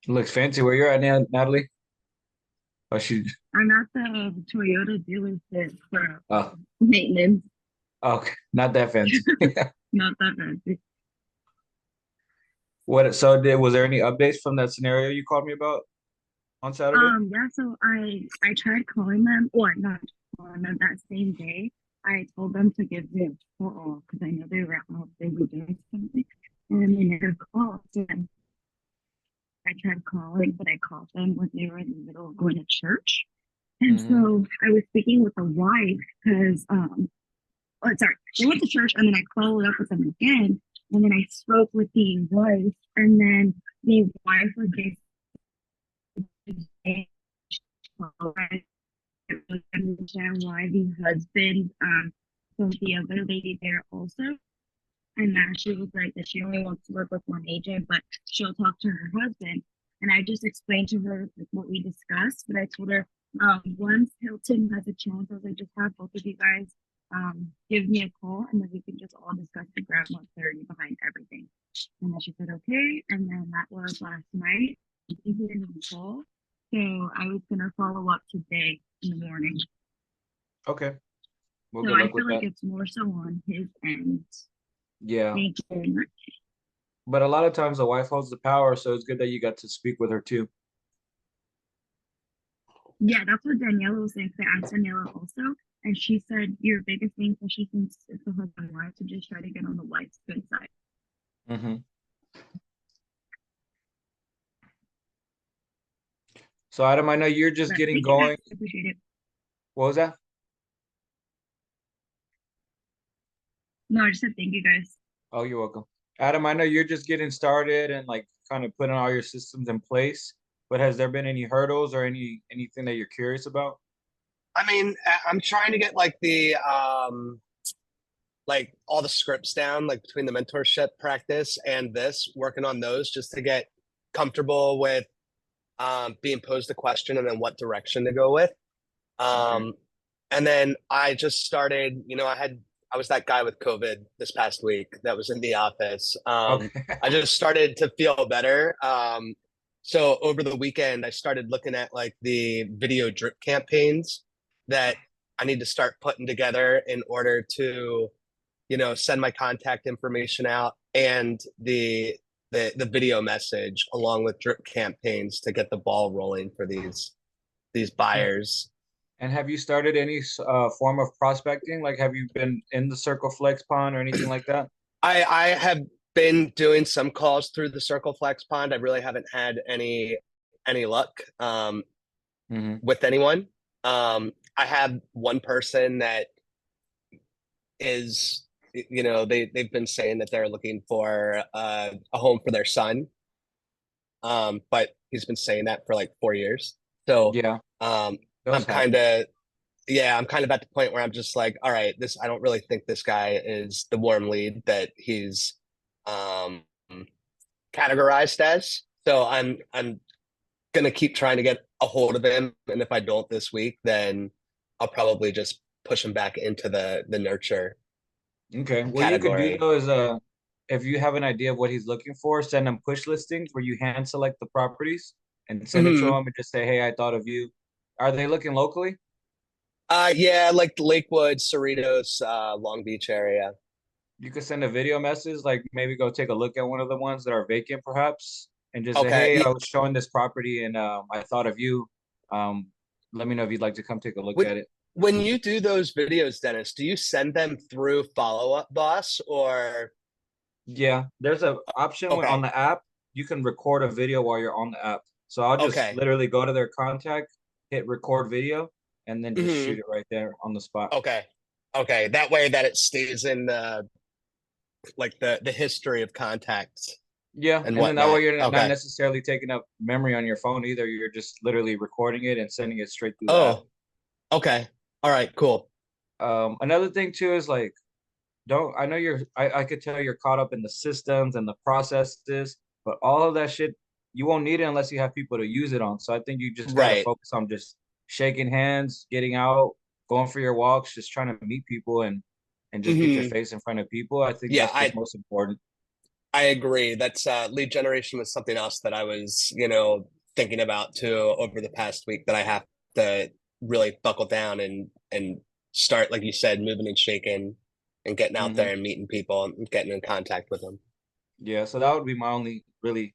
Looks fancy. Where you're at now, Natalie? Oh, she. I'm at the Toyota dealership for Oh, maintenance. okay. Not that fancy. Not that fancy. What? So, was there any updates from that scenario you called me about on Saturday? Yeah, so I tried calling them, or not calling them that same day. I told them to give me a call because I know they were out, they were doing something, and they never called. So I tried calling, but I called them when they were in the middle of going to church. And Hmm. so I was speaking with the wife because oh, sorry, they went to church and then I followed up with them again. And then I spoke with the wife, and then the wife was basically understand why the husband sent the other lady there also. And then she was like that she only wants to work with one agent, but she'll talk to her husband. And I just explained to her like, what we discussed, but I told her once Hilton has a chance, I was like, just have both of you guys give me a call, and then we can just all discuss the grab more clarity behind everything. And then she said, okay. And then that was last night. He didn't even call. So I was going to follow up today in the morning. Okay. Well, So good I luck with feel like that. it's more so on his end. Yeah. Thank you very much. But a lot of times the wife holds the power, so it's good that you got to speak with her too. Yeah, that's what Daniela was saying. 'Cause I asked Daniela also, and she said your biggest thing, so she thinks it's the husband and wife, to just try to get on the wife's good side. Hmm. So, Adam, I know you're just But getting thank you guys. going. I appreciate it. What was that? No, I just said thank you guys. Oh, you're welcome. Adam, I know you're just getting started and like kind of putting all your systems in place, but has there been any hurdles or anything that you're curious about? I mean, I'm trying to get like all the scripts down, like between the mentorship practice and this, working on those just to get comfortable with being posed a question and then what direction to go with. Okay. Um, and then I just started, I was that guy with COVID this past week that was in the office. Okay. I just started to feel better. So over the weekend, I started looking at like the video drip campaigns that I need to start putting together in order to, send my contact information out and the video message along with drip campaigns to get the ball rolling for these And buyers. and have you started any form of prospecting? Like, have you been in the Circle Flex Pond or anything like that? I have been doing some calls through the Circle Flex Pond. I really haven't had any luck Hmm. with anyone. I have one person that is, they've been saying that they're looking for a home for their son, but he's been saying that for like 4 years. So Yeah, um, I'm those kind happen. of yeah, I'm kind of at the point where I'm just like, all right, this I don't really think this guy is the warm lead that he's um categorized as. So I'm gonna keep trying to get a hold of him, and if I don't this week, then I'll probably just push him back into the nurture Okay. What you could do category. though is if you have an idea of what he's looking for, send him push listings where you hand select the properties and send it to Hmm. him and just say, "Hey, I thought of you." Are they looking locally? Yeah, like the Lakewood, Cerritos, Long Beach area. You could send a video message, like maybe go take a look at one of the ones that are vacant, perhaps, and just say, Okay. "Hey, I was showing this property and I thought of you. Um, let me know if you'd like to come take a look When at it." when you do those videos, Dennis, do you send them through Follow Up Boss or Yeah, there's a option when on okay, the app you can record a video while you're on the app. So I'll just okay. literally go to their contact, hit record video, and then just Hmm. shoot it right there on the spot. Okay. Okay. That way that it stays in the like the history of contacts Yeah, and and then that whatnot. way you're not Okay. necessarily taking up memory on your phone either. You're just literally recording it and sending it straight through the app. Oh, okay. All right, cool. Another thing too is like don't I know I could tell you're caught up in the systems and the processes, but all of that shit you won't need it unless you have people to use it on. So I think you just got to Right. focus on just shaking hands, getting out, going for your walks, just trying to meet people and just get your Hmm. face in front of people. I think Yeah, that's what's most important. I agree. That's lead generation was something else that I was, thinking about too over the past week that I have to really buckle down and start, like you said, moving and shaking and getting out Hmm. there and meeting people and getting in contact with them. Yeah, so that would be my only really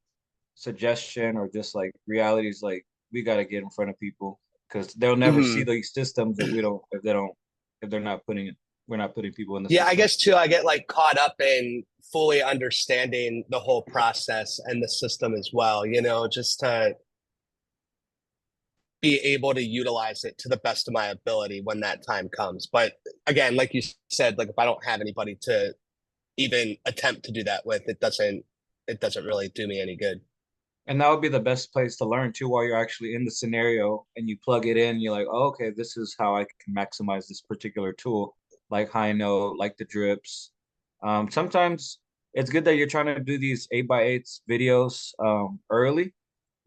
suggestion or just like realities. Like we got to get in front of people because they'll never see Hmm. these systems if we don't if they're not putting it we're not putting people in the Yeah, I system. guess too, I get like caught up in fully understanding the whole process and the system as well, just to be able to utilize it to the best of my ability when that time comes. But again, like you said, like if I don't have anybody to even attempt to do that with, it doesn't really do me any good. And that would be the best place to learn too while you're actually in the scenario and you plug it in. You're like, oh, okay, this is how I can maximize this particular tool, like high note, like the drips. Sometimes it's good that you're trying to do these 8x8s videos early,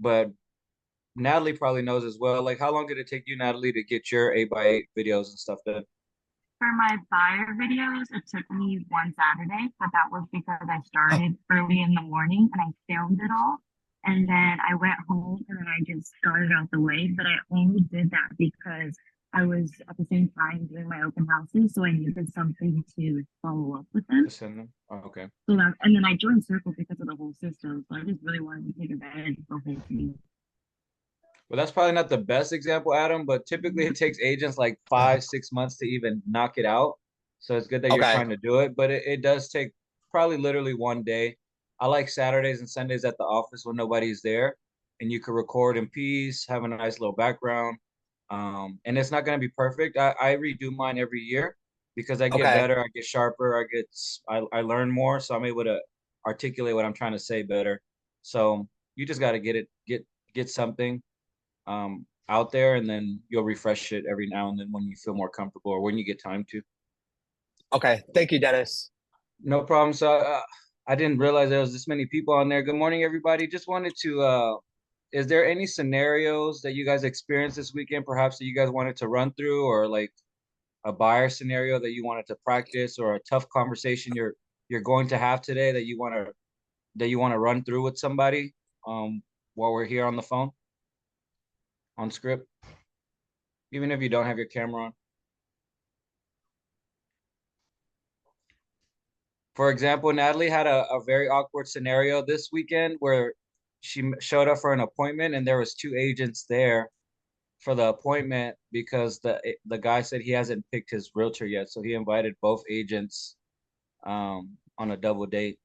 but Natalie probably knows as well. Like, how long did it take you, Natalie, to get your 8x8 videos and stuff done? For my buyer videos, it took me one Saturday, but that was because I started early in the morning and I filmed it all. And then I went home and then I just got it out the way. But I only did that because I was at the same time doing my open houses. So I needed something to follow up with them. To send them? Oh, okay. So that, and then I joined Circle because of the whole system. So I just really wanted to take advantage of the whole thing. Well, that's probably not the best example, Adam, but typically it takes agents like 5, 6 months to even knock it out. So it's good that you're Okay. trying to do it, but it does take probably literally one day. I like Saturdays and Sundays at the office when nobody's there and you can record in peace, have a nice little background. And it's not going to be perfect. I redo mine every year because I get Okay. better, I get sharper, I learn more, so I'm able to articulate what I'm trying to say better. So you just got to get something out there, and then you'll refresh it every now and then when you feel more comfortable or when you get time to. Okay. Thank you, Dennis. No problem. So I didn't realize there was this many people on there. Good morning, everybody. Just wanted to. Is there any scenarios that you guys experienced this weekend, perhaps that you guys wanted to run through, or like a buyer scenario that you wanted to practice, or a tough conversation you're going to have today that you want to run through with somebody while we're here on the phone on script, even if you don't have your camera on? For example, Natalie had a very awkward scenario this weekend where she showed up for an appointment and there was two agents there for the appointment because the guy said he hasn't picked his realtor yet, so he invited both agents on a double date.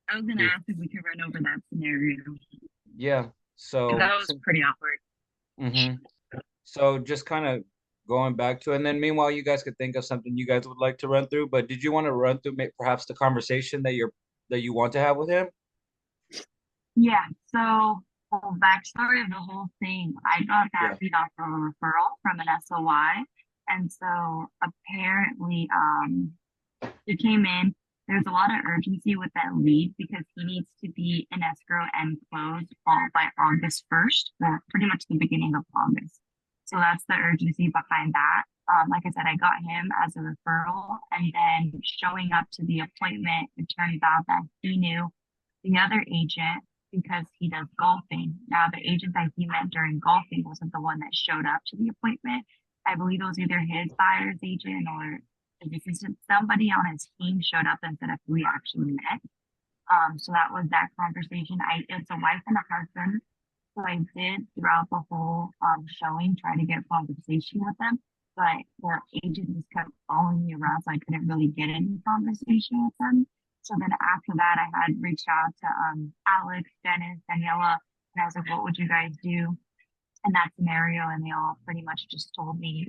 I was gonna Hmm. ask if we could run over that scenario. Yeah. That So, was pretty awkward. mhm. So just kind of going back to, and then meanwhile, you guys could think of something you guys would like to run through. But did you want to run through perhaps the conversation that you want to have with him? Yeah, so full backstory of the whole thing, I got that Yeah. beat off of a referral from an SOI. And so apparently, it came in. There's a lot of urgency with that lead because he needs to be in escrow and closed all by August 1st, or pretty much the beginning of August. So that's the urgency behind that. Like I said, I got him as a referral, and then showing up to the appointment, it turns out that he knew the other agent because he does golfing. Now, the agent that he met during golfing wasn't the one that showed up to the appointment. I believe it was either his buyer's agent or his assistant. Somebody on his team showed up instead of who we actually met. So that was that conversation. It's a wife and a husband. So I did throughout the whole showing try to get conversation with them, but the agent just kept following me around, so I couldn't really get any conversation with them. So then after that, I had reached out to Alex, Dennis, Daniela, and I was like, "What would you guys do in that scenario?" And they all pretty much just told me,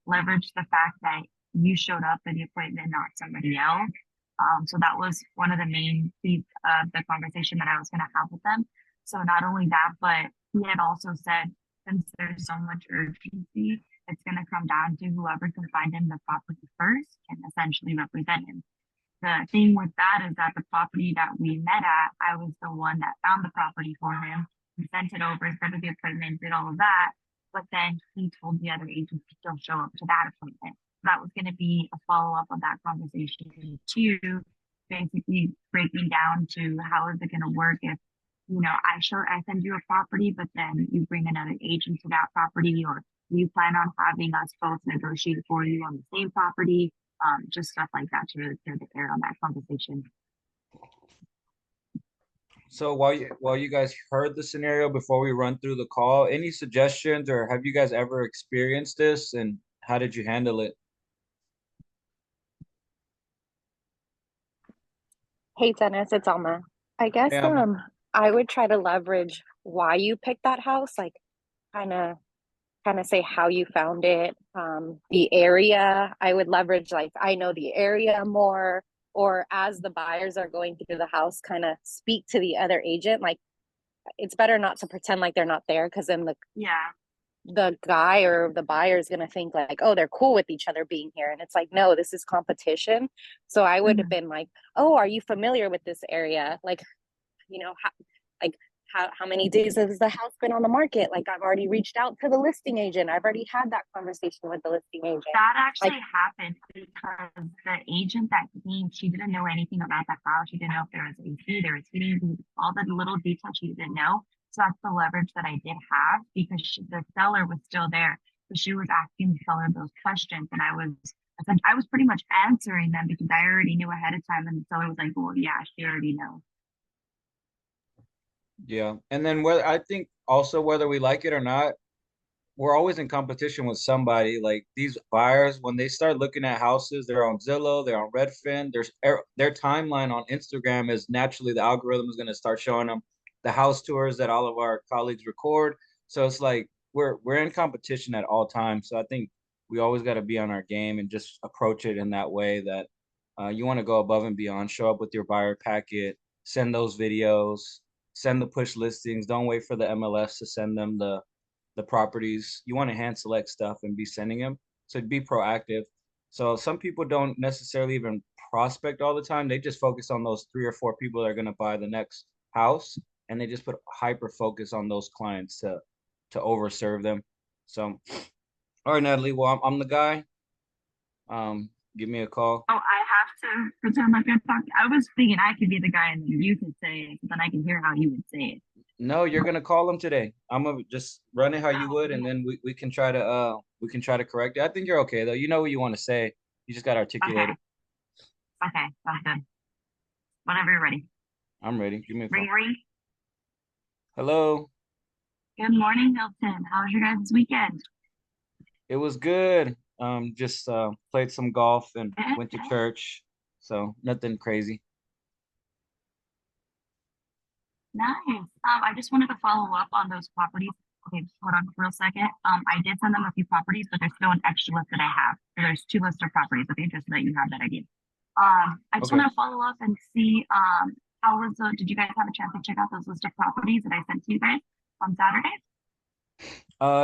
leverage the fact that you showed up at the appointment, not somebody else. So that was one of the main themes of the conversation that I was going to have with them. So not only that, but he had also said, since there's so much urgency, it's going to come down to whoever can find him the property first and essentially represent him. The thing with that is that the property that we met at, I was the one that found the property for him and sent it over, set up the appointment, did all of that. But then he told the other agents to still show up to that appointment. That was going to be a follow up of that conversation too, basically breaking down to how is it going to work if, I send you a property, but then you bring another agent to that property, or you plan on having us both negotiate for you on the same property, just stuff like that to really clear the air on that conversation. So while you guys heard the scenario before we run through the call, any suggestions or have you guys ever experienced this and how did you handle it? Hey Dennis, it's Alma. I guess Yeah. I would try to leverage why you picked that house, like kind of say how you found it, the area. I would leverage like I know the area more, or as the buyers are going through the house, kind of speak to the other agent. Like it's better not to pretend like they're not there because then Yeah. the guy or the buyer is going to think like, oh, they're cool with each other being here. And it's like, no, this is competition. So I would have Mhm. been like, oh, are you familiar with this area? Like, like how many days has the house been on the market? Like I've already reached out to the listing agent. I've already had that conversation with the listing agent. That Like, actually happened because the agent that came, she didn't know anything about that house. She didn't know if there was AC, there was heating, all the little details she didn't know. So that's the leverage that I did have because the seller was still there. So she was asking the seller those questions, and I was pretty much answering them because I already knew ahead of time. And the seller was like, "Well, yeah, she already knows." Yeah. And then whether I think also whether we like it or not, we're always in competition with somebody. Like these buyers, when they start looking at houses, they're on Zillow, they're on Redfin. Their timeline on Instagram is naturally the algorithm is going to start showing them the house tours that all of our colleagues record. So it's like we're in competition at all times. So I think we always got to be on our game and just approach it in that way that you want to go above and beyond. Show up with your buyer packet, send those videos, send the push listings. Don't wait for the MLS to send them the properties. You want to hand select stuff and be sending them. So be proactive. So some people don't necessarily even prospect all the time. They just focus on those 3 or 4 people that are going to buy the next house, and they just put hyper focus on those clients to overserve them. So, all right, Natalie. Well, I'm the guy. Give me a call. Oh, I have to pretend like I talk. I was thinking I could be the guy and then you could say it, then I can hear how you would say it. No, you're gonna call them today. I'm gonna just run it how you Oh, would, and then we can try to correct it. I think you're okay though. You know what you want to say. You just gotta articulate okay. it. Okay. Sounds good. Whenever you're ready. I'm ready. Give me a Ring, call. ring. Hello. Good morning, Hilton. How was your guys' weekend? It was good. Just played some golf and Good. went to church. So nothing crazy. Nice. I just wanted to follow up on those properties. Okay, just hold on for a second. I did send them a few properties, but there's still an extra list that I have. So there's 2 lists of properties. Okay, just so that you have that idea. I just Okay. want to follow up and see did you guys have a chance to check out those list of properties that I sent to you guys on Saturday?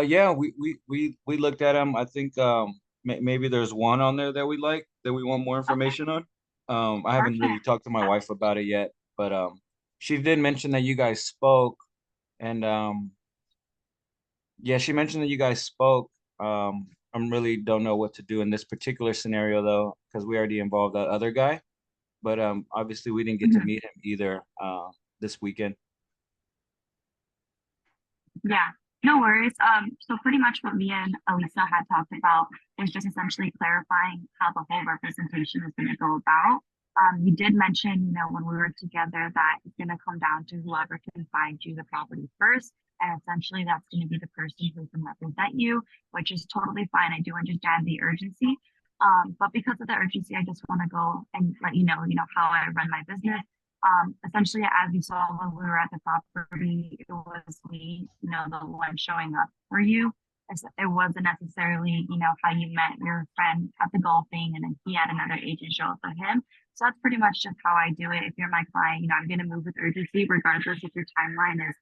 Yeah, we looked at them. I think maybe there's one on there that we like that we want more Okay, information on. I haven't really perfect. talked to my wife about it yet, but she did mention that you guys spoke, and yeah, she mentioned that you guys spoke. I'm really don't know what to do in this particular scenario though, because we already involved that other guy. But obviously we didn't get to Mhm. meet him either this weekend. Yeah, no worries. So pretty much what me and Elisa had talked about is just essentially clarifying how the whole representation is going to go about. You did mention, when we were together that it's going to come down to whoever can find you the property first. And essentially that's going to be the person who can represent you, which is totally fine. I do understand the urgency. But because of the urgency, I just want to go and let you know, how I run my business. Essentially, as you saw when we were at the property, it was me, the one showing up for you. It wasn't necessarily, how you met your friend at the golfing and then he had another agent show up for him. So that's pretty much just how I do it. If you're my client, I'm going to move with urgency, regardless if your timeline is,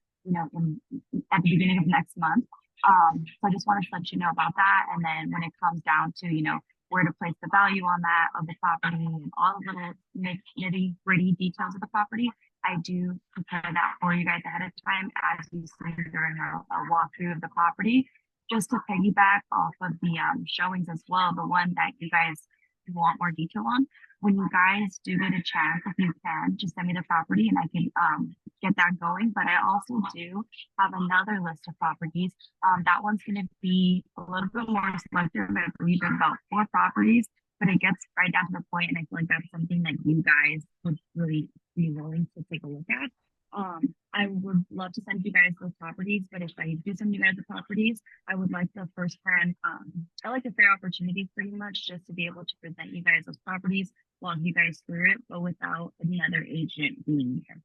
at the beginning of next month. So I just wanted to let you know about that. And then when it comes down to, where to place the value on that of the property and all the little nitty gritty details of the property, I do prepare that for you guys ahead of time as you see during a walkthrough of the property. Just to piggyback off of the showings as well, the one that you guys want more detail on. When you guys do get a chance, if you can, just send me the property and I can get that going. But I also do have another list of properties. That one's going to be a little bit more selective. I believe there's about 4 properties, but it gets right down to the point, and I feel like that's something that you guys would really be willing to take a look at. I would love to send you guys those properties, but if I do send you guys the properties, I would like the first hand, I like a fair opportunity pretty much just to be able to present you guys those properties, walk you guys through it, but without another agent being here.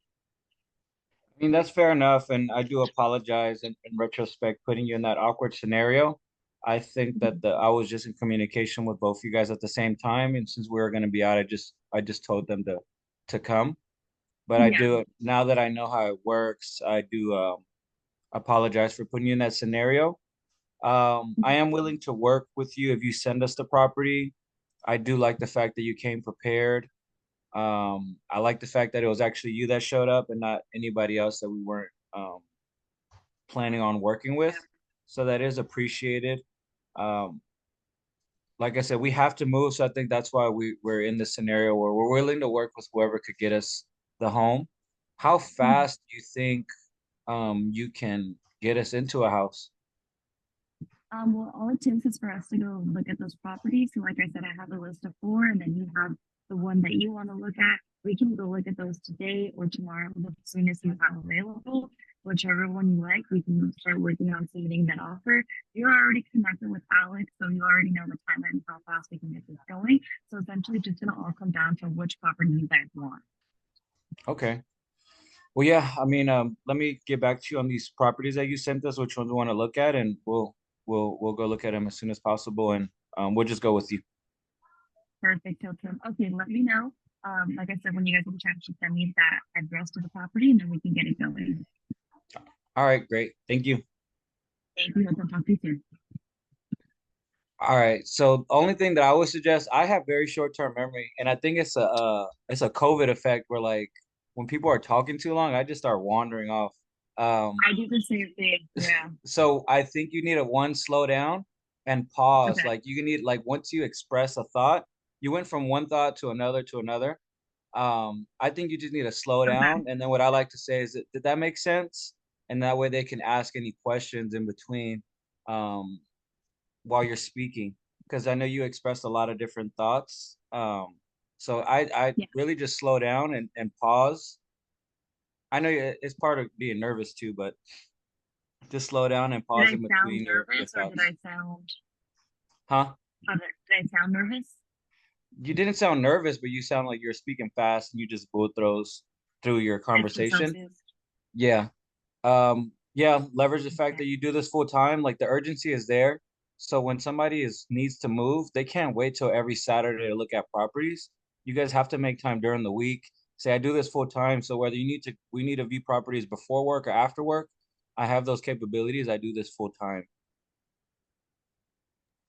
I mean, that's fair enough, and I do apologize in retrospect putting you in that awkward scenario. I think that I was just in communication with both you guys at the same time, and since we were going to be out, I just told them to come. But I Yeah. do, now that I know how it works, I do apologize for putting you in that scenario. I am willing to work with you if you send us the property. I do like the fact that you came prepared. I like the fact that it was actually you that showed up and not anybody else that we weren't planning on working with. So that is appreciated. Um, like I said, we have to move, so I think that's why we're in this scenario where we're willing to work with whoever could get us the home. How fast do you think you can get us into a house? Well, all it takes is for us to go look at those properties. So, like I said, I have a list of 4, and then you have the one that you want to look at. We can go look at those today or tomorrow, as soon as you have available. Whichever one you like, we can start working on submitting that offer. You're already connected with Alex, so you already know the time and how fast we can get this going. So, essentially, just gonna all come down to which property you guys want. Okay. Well, yeah, I mean, let me get back to you on these properties that you sent us, which ones we want to look at, and we'll go look at them as soon as possible, and we'll just go with you. Perfect, Hilton. Okay, let me know. Like I said, when you guys have a chance, just send me that address to the property, and then we can get it going. All right, great. Thank you. Thank you, Hilton. Talk to you soon. All right. So the only thing that I would suggest, I have very short-term memory, and I think it's a COVID effect where like when people are talking too long, I just start wandering off. I do the same thing. Yeah. So I think you need a one slow down and pause. Okay. Like you need like once you express a thought, you went from one thought to another to another. I think you just need to slow Okay. down. And then what I like to say is, did that make sense? And that way they can ask any questions in between um, while you're speaking, because I know you expressed a lot of different thoughts. So I Yeah. really just slow down and pause. I know it's part of being nervous too, but just slow down and Did pause I in sound between your nervous or did thoughts. I sound Huh? did I sound nervous? You didn't sound nervous, but you sound like you're speaking fast and you just go through your Extra conversation. Celsius. Yeah. Yeah, leverage the fact Okay. that you do this full time. Like the urgency is there. So when somebody needs to move, they can't wait till every Saturday to look at properties. You guys have to make time during the week. Say I do this full time. So whether we need to view properties before work or after work, I have those capabilities. I do this full time.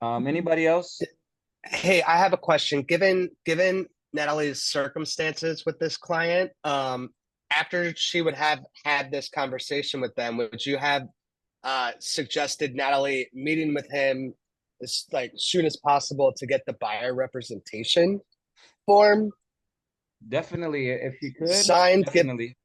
Okay. Anybody else? Hey, I have a question. Given Natalie's circumstances with this client, after she would have had this conversation with them, would you have suggested Natalie meeting with him as like soon as possible to get the buyer representation form Definitely, if you could, signed? Get definitely.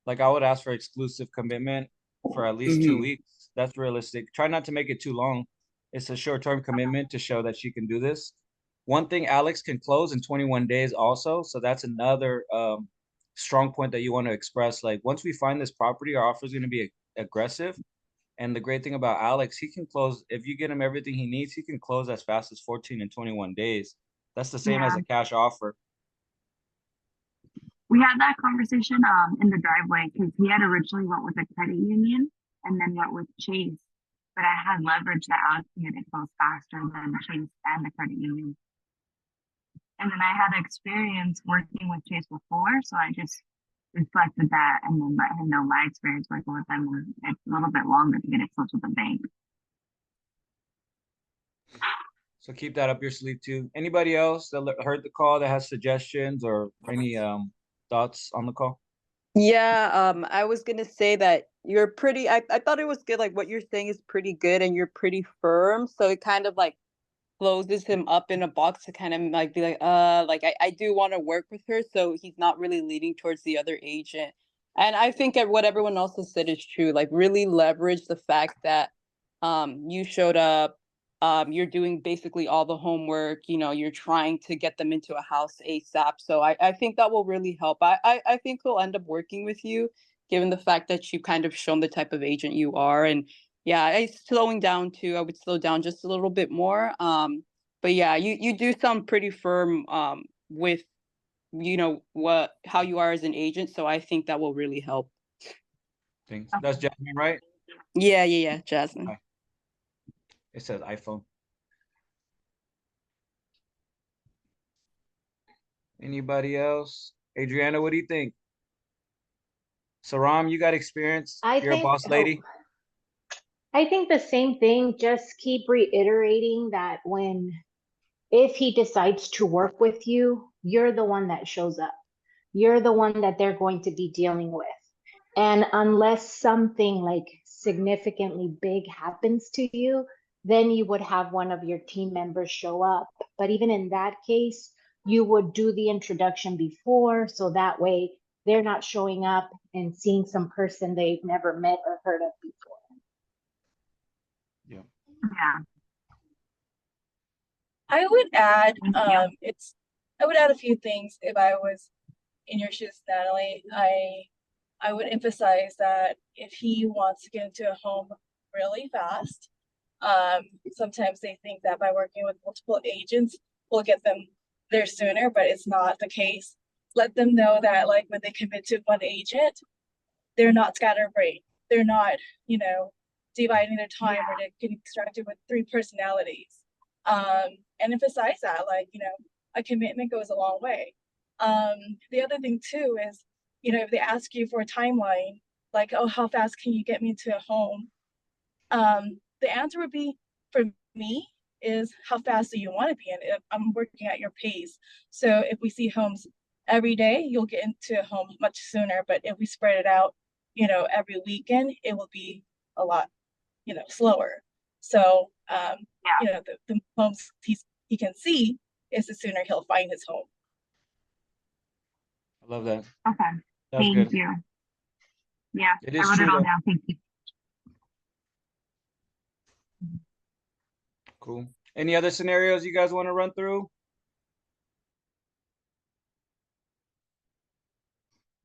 Like I would ask for exclusive commitment for at least two mhm. weeks. That's realistic. Try not to make it too long. It's a short-term commitment to show that she can do this. One thing, Alex can close in 21 days also. So that's another strong point that you want to express. Like once we find this property, our offer is going to be aggressive. And the great thing about Alex, he can close, if you get him everything he needs, he can close as fast as 14 and 21 days. That's the same as Yeah. a cash offer. We had that conversation in the driveway because he had originally went with a credit union and then went with Chase. But I had leverage that Alex can get it closed faster than Chase and the credit union. And then I had experience working with Chase before, so I just reflected that and then let him know my experience working with them. And it's a little bit longer to get it closed with the bank. So keep that up your sleeve too. Anybody else that heard the call that has suggestions or any thoughts on the call? Yeah, I was gonna say that you're pretty I thought it was good, like what you're saying is pretty good and you're pretty firm. So it kind of like closes him up in a box to kind of like be like, I do want to work with her, so he's not really leaning towards the other agent. And I think that what everyone else has said is true. Like really leverage the fact that you showed up, you're doing basically all the homework, you're trying to get them into a house ASAP. So I think that will really help. I think he'll end up working with you, given the fact that you've kind of shown the type of agent you are. And yeah, slowing down too. I would slow down just a little bit more. But yeah, you do sound pretty firm with how you are as an agent. So I think that will really help. Thanks. That's Jasmine, right? Yeah, Jasmine. Hi. It says iPhone. Anybody else? Adriana, what do you think? Saram, you got experience. You're a boss lady. I think the same thing. Just keep reiterating that if he decides to work with you, you're the one that shows up. You're the one that they're going to be dealing with. And unless something like significantly big happens to you, then you would have one of your team members show up. But even in that case, you would do the introduction before, so that way they're not showing up and seeing some person they've never met or heard of before. Yeah. Yeah. I would add, Yeah. I would add a few things if I was in your shoes, Natalie. I would emphasize that if he wants to get into a home really fast, sometimes they think that by working with multiple agents will get them there sooner, but it's not the case. Let them know that like when they commit to one agent, they're not scatterbrained. They're not, dividing their time or they're getting distracted with 3 personalities. And emphasize that, like, a commitment goes a long way. The other thing too is, if they ask you for a timeline, like, oh, how fast can you get me to a home? The answer would be, for me, is how fast do you want to be in it? I'm working at your pace. So if we see homes every day, you'll get into a home much sooner. But if we spread it out, every weekend, it will be a lot, slower. So, the homes he can see is the sooner he'll find his home. I love that. Okay. That's Thank good. you. Yeah. It is I wrote true it all though. down. Thank you. Cool. Any other scenarios you guys want to run through?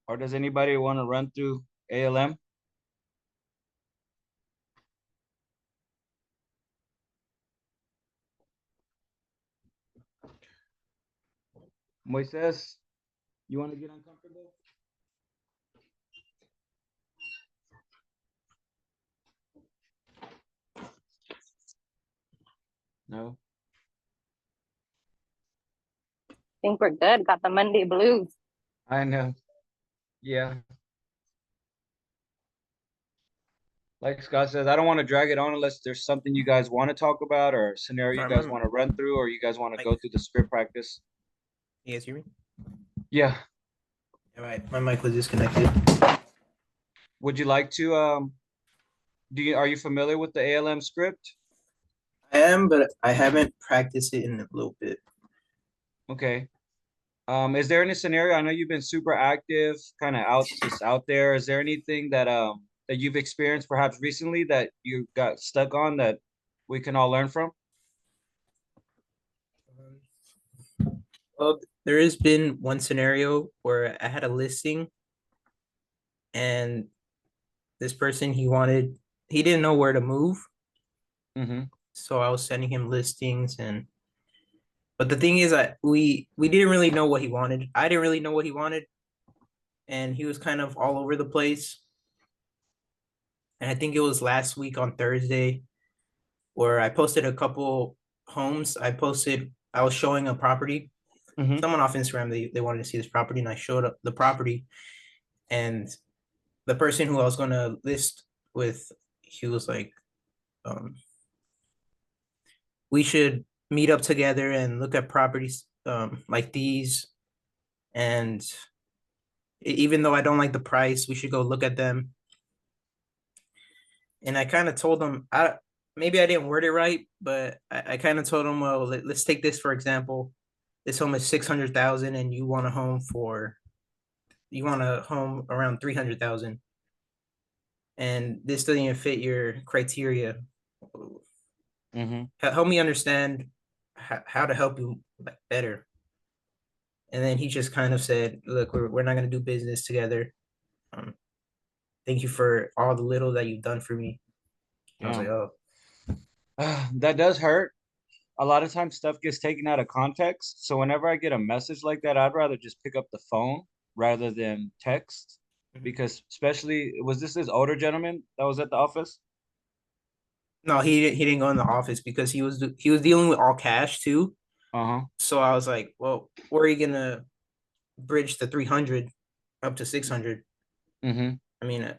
Or does anybody want to run through ALM? Moises, you want to get uncomfortable? No. I think we're good. Got the Monday blues. I know. Yeah. Like Scott says, I don't want to drag it on unless there's something you guys want to talk about or a scenario you Sorry, guys want to run through or you guys want to go through the script practice. You guys hear me? Yeah. All right, my mic was disconnected. Would you like to are you familiar with the ALM script? I am, but I haven't practiced it in a little bit. Okay. Is there any scenario? I know you've been super active, kind of out there. Is there anything that that you've experienced perhaps recently that you got stuck on that we can all learn from? Well, there has been one scenario where I had a listing and this person, he didn't know where to move. Mm-hmm. So I was sending him listings but the thing is that we didn't really know what he wanted. I didn't really know what he wanted. And he was kind of all over the place. And I think it was last week on Thursday where I posted a couple homes. I was showing a property. Mm-hmm. Someone off Instagram, they wanted to see this property and I showed up the property. And the person who I was going to list with, he was like, we should meet up together and look at properties like these. And even though I don't like the price, we should go look at them. And I kind of told him, maybe I didn't word it right, but I kind of told him, well, let's take this for example. This home is 600,000, and you want a home around 300,000, and this doesn't even fit your criteria. Help me understand how to help you better. And then he just kind of said, look, we're not going to do business together. Thank you for all the little that you've done for me. I was like, oh. That does hurt. A lot of times stuff gets taken out of context. So whenever I get a message like that, I'd rather just pick up the phone rather than text. Because especially, was this older gentleman that was at the office? No, he didn't go in the office because he was dealing with all cash too. So I was like, well, where are you gonna bridge the 300 up to 600? I mean,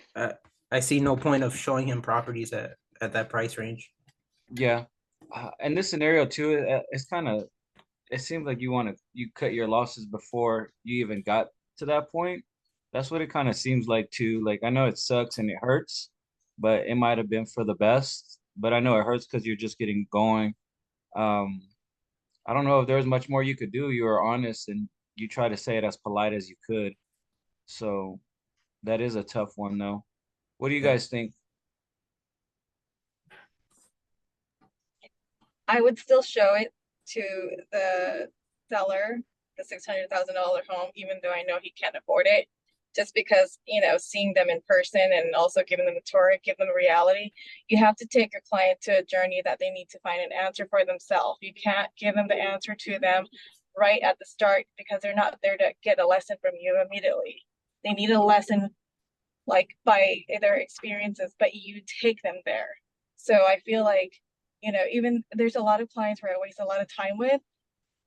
I see no point of showing him properties at that price range. Yeah. In this scenario too, it's kind of, it seems like you cut your losses before you even got to that point. That's what it kind of seems like too. Like, I know it sucks and it hurts, but it might have been for the best. But I know it hurts because you're just getting going. I don't know if there was much more you could do. You were honest and you try to say it as polite as you could. So that is a tough one though. What do you guys think? I would still show it to the seller, the $600,000 home, even though I know he can't afford it. Just because, seeing them in person and also giving them a tour, give them a reality. You have to take your client to a journey that they need to find an answer for themselves. You can't give them the answer to them right at the start because they're not there to get a lesson from you immediately. They need a lesson like by their experiences, but you take them there. So I feel like, even there's a lot of clients where I waste a lot of time with,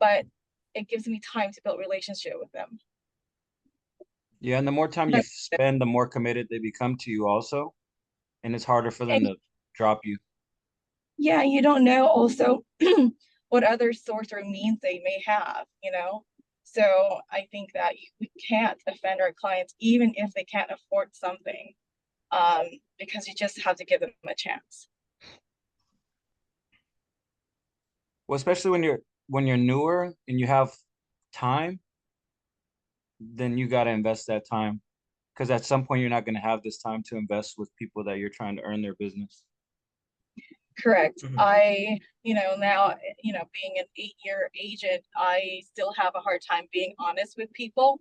but it gives me time to build relationship with them. Yeah, and the more time you spend, the more committed they become to you also. And it's harder for them to drop you. Yeah, you don't know also what other source or means they may have, So I think that we can't offend our clients, even if they can't afford something, because you just have to give them a chance. Well, especially when you're newer and you have time, then you got to invest that time. Because at some point you're not going to have this time to invest with people that you're trying to earn their business. Correct. I, now, being an 8-year agent, I still have a hard time being honest with people.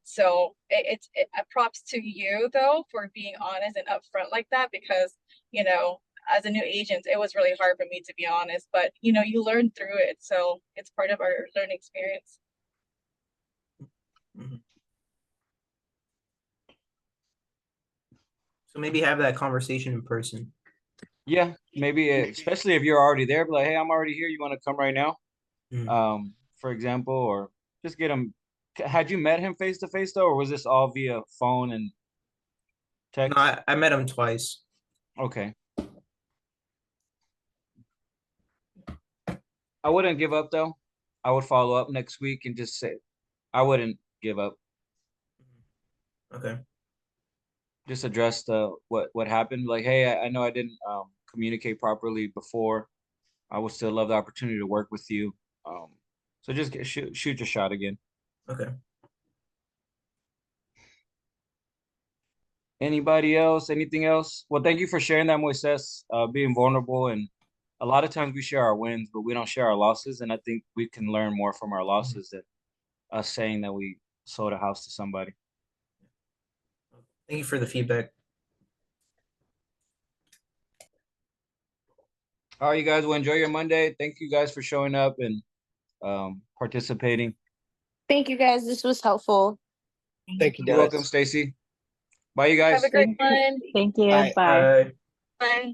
So it's props to you though for being honest and upfront like that, because, as a new agent, it was really hard for me to be honest, but you learn through it. So it's part of our learning experience. So maybe have that conversation in person. Yeah, maybe especially if you're already there, be like, hey, I'm already here. You want to come right now? For example, or just get him. Had you met him face to face though, or was this all via phone and text? No, I met him twice. Okay. I wouldn't give up though. I would follow up next week and just say, I wouldn't give up. Okay. Just address what happened. Like, hey, I know I didn't communicate properly before. I would still love the opportunity to work with you. So just shoot your shot again. Okay. Anybody else? Anything else? Well, thank you for sharing that, Moises. Being vulnerable, and a lot of times we share our wins, but we don't share our losses. And I think we can learn more from our losses than us saying that we sold a house to somebody. Thank you for the feedback. All right, you guys will enjoy your Monday. Thank you guys for showing up and participating. Thank you guys. This was helpful. Thank you, You're Dennis. welcome, Stacy. Bye, you guys. Have a great one. Thank you. Bye. Bye. Bye.